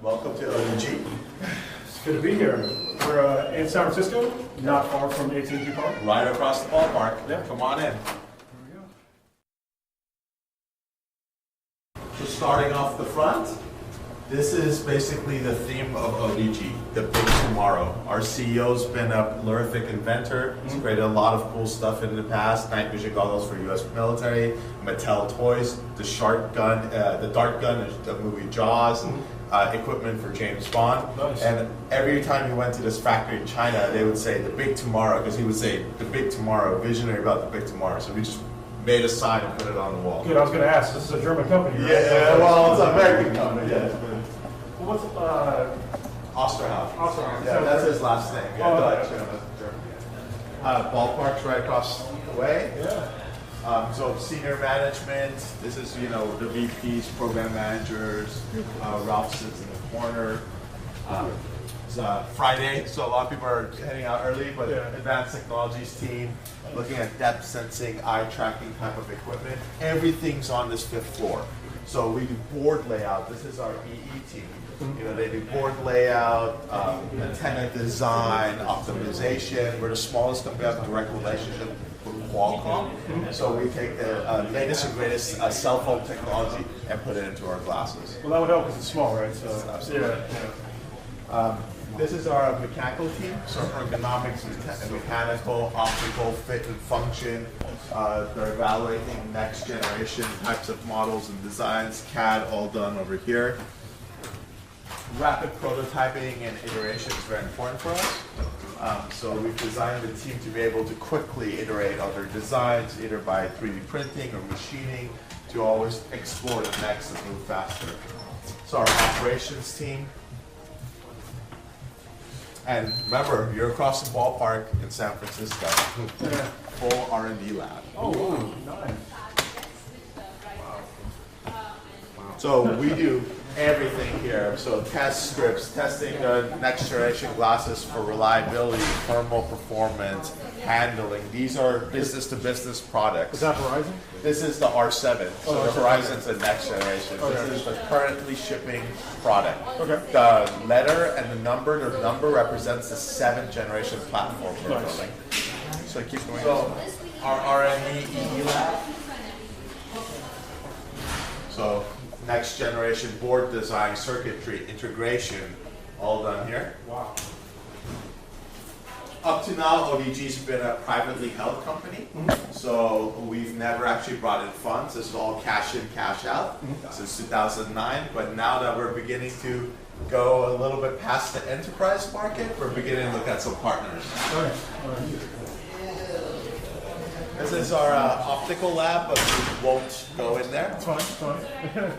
Welcome to ODG. It's good to be here. We're in San Francisco, not far from ODG Parters. Right across the ballpark. Yeah. Come on in. Here we go. So starting off the front, this is basically the theme of ODG, the big tomorrow. Our CEO's been a prolific inventor. He's created a lot of cool stuff in the past. Night vision goggles for U.S. military, Mattel toys, the shark gun, the dart gun, the movie Jaws, equipment for James Bond. Nice. And every time he went to this factory in China, they would say the big tomorrow, because he would say the big tomorrow, visionary about the big tomorrow. So we just made a sign and put it on the wall. Good, I was going to ask, this is a German company, right? Yeah, well, it's an American company, yeah. Well, what's, Osterhoff. Osterhoff. Yeah, that's his last name. Yeah, Oh, Dutch. okay. Ballpark's right across the way. Yeah. So senior management, this is, the VPs, program managers. Ralph sits in the corner. It's Friday, so a lot of people are heading out early, but Yeah. advanced technologies team, looking at depth sensing, eye tracking type of equipment. Everything's on this 5th floor. So we do board layout. This is our EE team. They do board layout, antenna design, optimization. We're the smallest company that have a direct relationship with Qualcomm. So we take the latest and greatest cell phone technology and put it into our glasses. Well, that would help because it's small, right? So, Absolutely. This is our mechanical team, so ergonomics and mechanical, optical, fit and function. They're evaluating next generation types of models and designs, CAD all done over here. Rapid prototyping and iteration is very important for us. So we've designed the team to be able to quickly iterate on their designs, either by 3D printing or machining, to always explore the next and move faster. So our operations team. And remember, you're across the ballpark in San Francisco. yeah. Full R&D lab. Oh, nice. So we do everything here. So test scripts, testing the next generation glasses for reliability, thermal performance, handling. These are business to business products. Is that Verizon? This is the R7. So Oh, the Horizon's the next generation. Okay. This is the currently shipping product. Okay. The letter and the number represents the 7th generation platform we're Nice. building. So keep going. So our R&D EE lab. So next generation board design, circuitry, integration, all done here. Wow. Up to now, ODG's been a privately held company, so we've never actually brought in funds. This is all cash in, cash out since 2009. But now that we're beginning to go a little bit past the enterprise market, we're beginning to look at some partners. All right. This is our optical lab, but we won't go in there. It's fine, it's fine.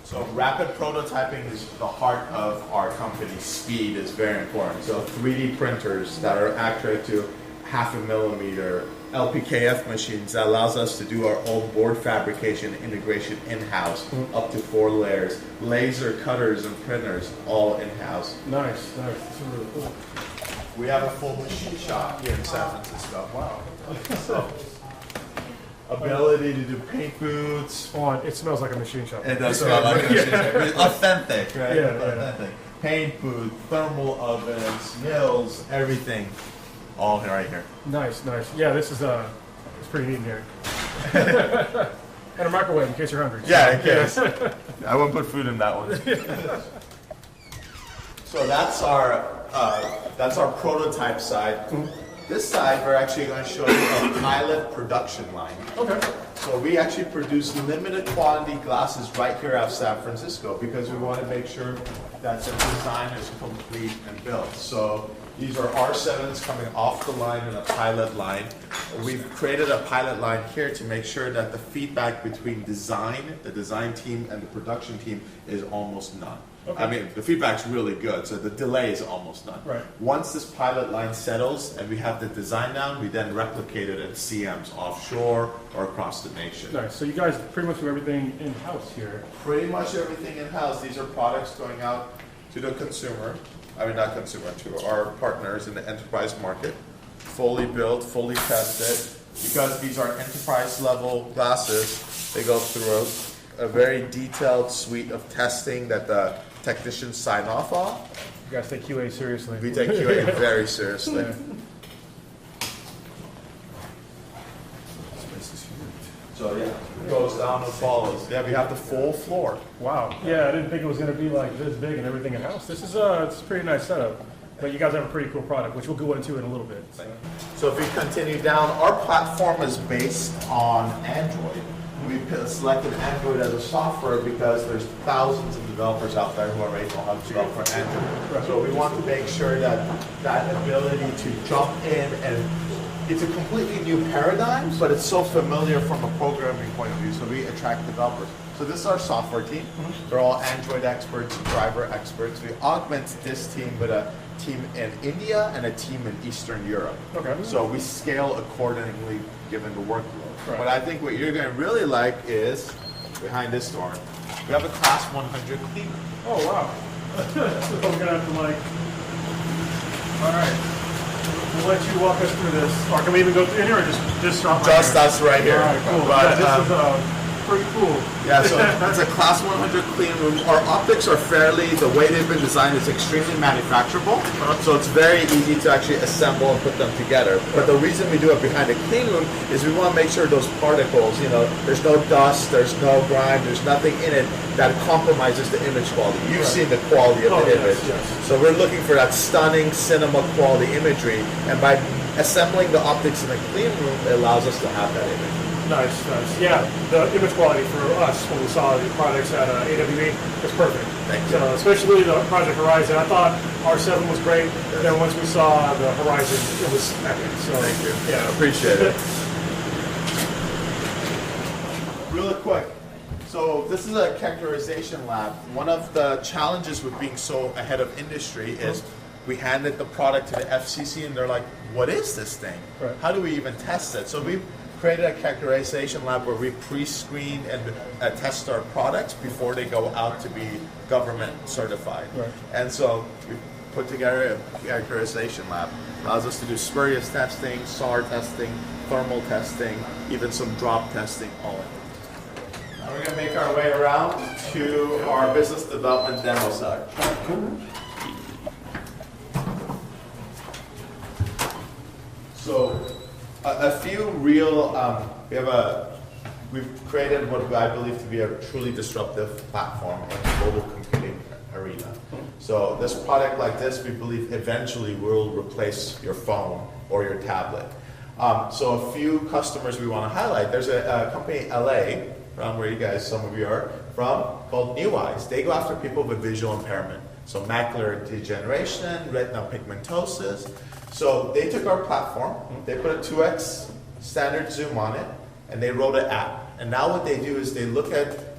So rapid prototyping is the heart of our company. Speed is very important. So 3D printers that are accurate to 0.5 millimeter, LPKF machines that allows us to do our own board fabrication integration in-house, up to 4 layers, laser cutters and printers, all in-house. Nice, nice. This is really cool. We have a full machine shop here in San Francisco. Wow. So, ability to do paint booths. It smells like a machine shop. It does smell like a machine shop. Authentic, right? Yeah, yeah. Authentic. Paint booth, thermal ovens, mills, everything. All right here. Nice, nice. Yeah, this is it's pretty neat in here. And a microwave in case you're hungry. Yeah, in case. I won't put food in that one. So that's our prototype side. This side, we're actually going to show you a pilot production line. Okay. So we actually produce limited quantity glasses right here out of San Francisco because we want to make sure that the design is complete and built. So these are R7s coming off the line in a pilot line. We've created a pilot line here to make sure that the feedback between the design team, and the production team is almost none. Okay. I mean, the feedback's really good, so the delay is almost none. Right. Once this pilot line settles and we have the design down, we then replicate it in CMs offshore or across the nation. Nice. So you guys pretty much do everything in-house here. Pretty much everything in-house. These are products going out to the consumer. I mean, not consumer, to our partners in the enterprise market. Fully built, fully tested. Because these are enterprise level glasses, they go through a very detailed suite of testing that the technicians sign off on. You guys take QA seriously. We take QA very seriously. Yeah. So yeah, it goes down and follows. Yeah, we have the full floor. Wow. Yeah, I didn't think it was going to be like this big and everything in house. This is it's a pretty nice setup. But you guys have a pretty cool product, which we'll go into in a little bit. So if we continue down, our platform is based on Android. We selected Android as a software because there's thousands of developers out there who already know how to develop for Android. So we want to make sure that that ability to jump in, and it's a completely new paradigm, but it's so familiar from a programming point of view, so we attract developers. So this is our software team. They're all Android experts, driver experts. We augment this team with a team in India and a team in Eastern Europe. Okay. So we scale accordingly given the workload. Right. But I think what you're going to really like is behind this door. We have a class 100 cleaner. Oh, wow. So we're going to have to like, all right. We'll let you walk us through this. Or can we even go through in here or just drop right Just here? us right here. All right, cool. But, yeah, this is pretty cool. Yeah, so it's a class 100 clean room. Our optics are the way they've been designed is extremely manufacturable. So it's very easy to actually assemble and put them together. But the reason we do it behind a clean room is we want to make sure those particles, there's no dust, there's no grime, there's nothing in it that compromises the image quality. You've seen the quality of the image. Yes. So we're looking for that stunning cinema quality imagery. And by assembling the optics in a clean room, it allows us to have that image. Nice, nice. Yeah, the image quality for us when we saw the products at AWE was perfect. Thank you. So especially the Project Horizon, I thought R7 was great. Yes. Then once we saw the Horizon, it was epic. So Thank you. Yeah, Appreciate it. Really quick. So this is a characterization lab. One of the challenges with being so ahead of industry is we handed the product to the FCC and they're like, what is this thing? Right. How do we even test it? So we created a characterization lab where we pre-screen and test our products before they go out to be government certified. Right. And so we put together a characterization lab. Allows us to do spurious testing, SAR testing, thermal testing, even some drop testing, all in. Now we're going to make our way around to our business development demo site. So a few real, we've created what I believe to be a truly disruptive platform in the mobile computing arena. So this product like this, we believe eventually will replace your phone or your tablet. So a few customers we want to highlight. There's a company in LA, around where you guys, some of you are from, called NewEyes. They go after people with visual impairment. So macular degeneration, retinal pigmentosis. So they took our platform, they put a 2x standard zoom on it, and they wrote an app. And now what they do is they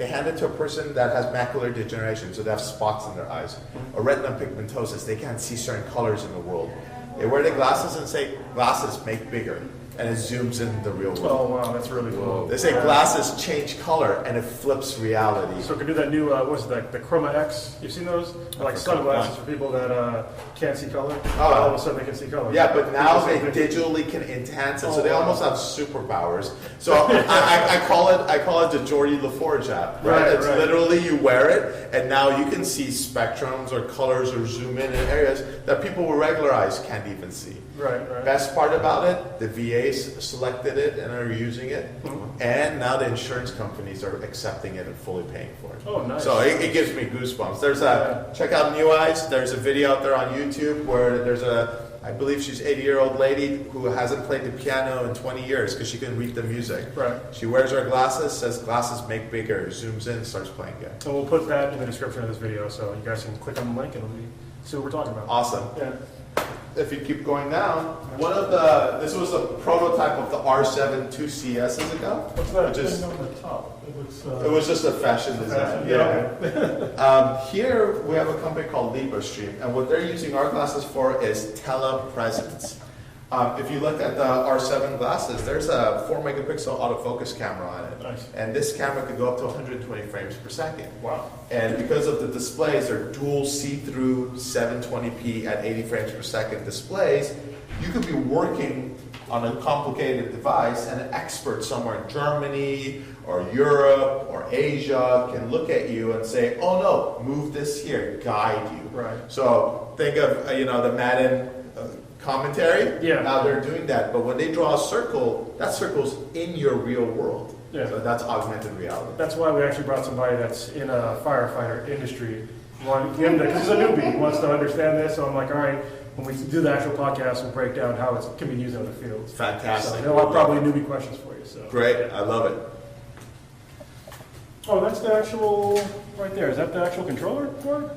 hand it to a person that has macular degeneration, so they have spots in their eyes, or retinal pigmentosis, they can't see certain colors in the world. They wear the glasses and say, glasses make bigger, and it zooms in the real world. Oh wow, that's really cool. They say glasses change color, and it flips reality. So it could do that new, what's it, the Chroma X? You've seen those? They're like sunglasses for people that can't see color. All of a sudden they can see color. Yeah, but now they digitally can enhance it, so they almost have superpowers. So I call it the Geordie LaForge app. Right? It's literally you wear it, and now you can see spectrums or colors or zoom in areas that people with regular eyes can't even see. Right. Best part about it, the VAs selected it and are using it, and now the insurance companies are accepting it and fully paying for it. Oh, nice. So it gives me goosebumps. Check out NewEyes. There's a video out there on YouTube where there's I believe she's an 80-year-old lady who hasn't played the piano in 20 years because she couldn't read the music. Right. She wears her glasses, says glasses make bigger, zooms in, starts playing again. So we'll put that in the description of this video so you guys can click on the link and see what we're talking about. Awesome. Yeah. If you keep going down, this was a prototype of the R7 2CSs ago. What's that? Which is, on the top. It was just a fashion design. Here we have a company called LibraStream, and what they're using our glasses for is telepresence. If you look at the R7 glasses, there's a 4 megapixel autofocus camera on it. Nice. And this camera could go up to 120 frames per second. Wow. And because of the displays, they're dual see-through 720p at 80 frames per second displays, you could be working on a complicated device, and an expert somewhere in Germany or Europe or Asia can look at you and say, oh no, move this here, guide you. Right. So think of the Madden commentary. Yeah. Now they're doing that, but when they draw a circle, that circle's in your real world. Yeah. So that's augmented reality. That's why we actually brought somebody that's in a firefighter industry. We want him to, because he's a newbie, he wants to understand this. So I'm like, all right, when we do the actual podcast, we'll break down how it can be used in other fields. Fantastic. So they'll have probably newbie questions for you. So Great, I love it. Oh, that's the actual right there. Is that the actual controller board?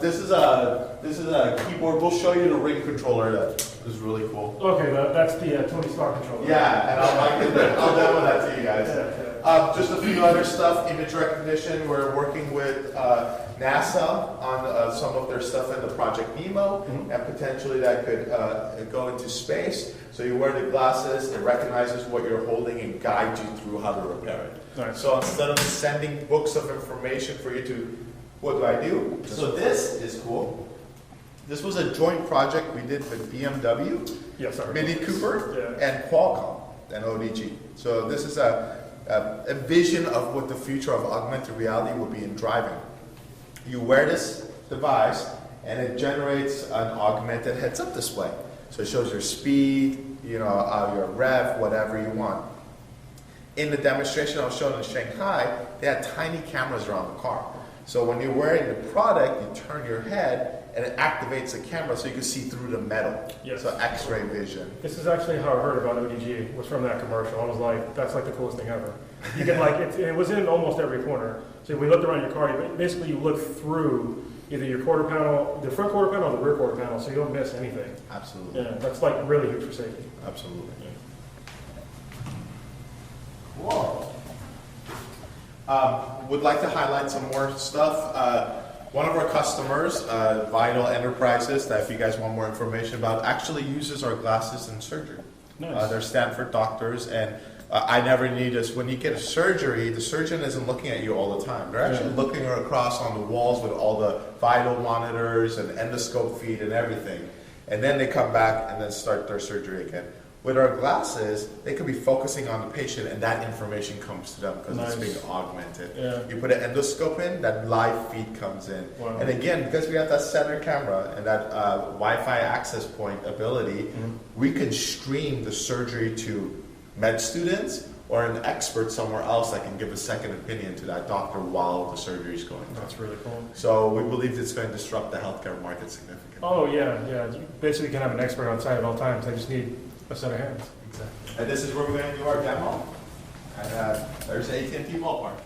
This is a keyboard. We'll show you the ring controller. That is really cool. Okay, that's the Tony Stark controller. Yeah, and I'll demo that to you guys. Just a few other stuff. Image recognition. We're working with NASA on some of their stuff in the Project Nemo, and potentially that could go into space. So you wear the glasses, it recognizes what you're holding and guides you through how to repair it. Nice. So instead of sending books of information for you to, what do I do? So this is cool. This was a joint project we did with BMW, Yes, Mini Cooper, Yeah. and Qualcomm and ODG. So this is a vision of what the future of augmented reality will be in driving. You wear this device and it generates an augmented heads-up display. So it shows your speed, your rev, whatever you want. In the demonstration I was showing in Shanghai, they had tiny cameras around the car. So when you're wearing the product, you turn your head and it activates the camera so you can see through the metal. Yes. So X-ray vision. This is actually how I heard about ODG, was from that commercial. I was like, that's like the coolest thing ever. You can it was in almost every corner. So when you looked around your car, basically you look through either your quarter panel, the front quarter panel or the rear quarter panel, so you don't miss anything. Absolutely. Yeah, that's like really huge for safety. Absolutely. Yeah. Cool. Would like to highlight some more stuff. One of our customers, Vital Enterprises, that if you guys want more information about, actually uses our glasses in surgery. Nice. They're Stanford doctors, and I never need this. When you get a surgery, the surgeon isn't looking at you all the time. They're actually looking across on the walls with all the vital monitors and endoscope feed and everything. And then they come back and then start their surgery again. With our glasses, they could be focusing on the patient and that information comes to them because it's being augmented. Yeah. You put an endoscope in, that live feed comes in. Wow. And again, because we have that center camera and that Wi-Fi access point ability, we can stream the surgery to med students or an expert somewhere else that can give a second opinion to that doctor while the surgery is going on. That's really cool. So we believe it's going to disrupt the healthcare market significantly. Oh, yeah. You basically can have an expert on site at all times. They just need a set of hands. Exactly. And this is where we're going to do our demo. And there's AT&T Ballpark.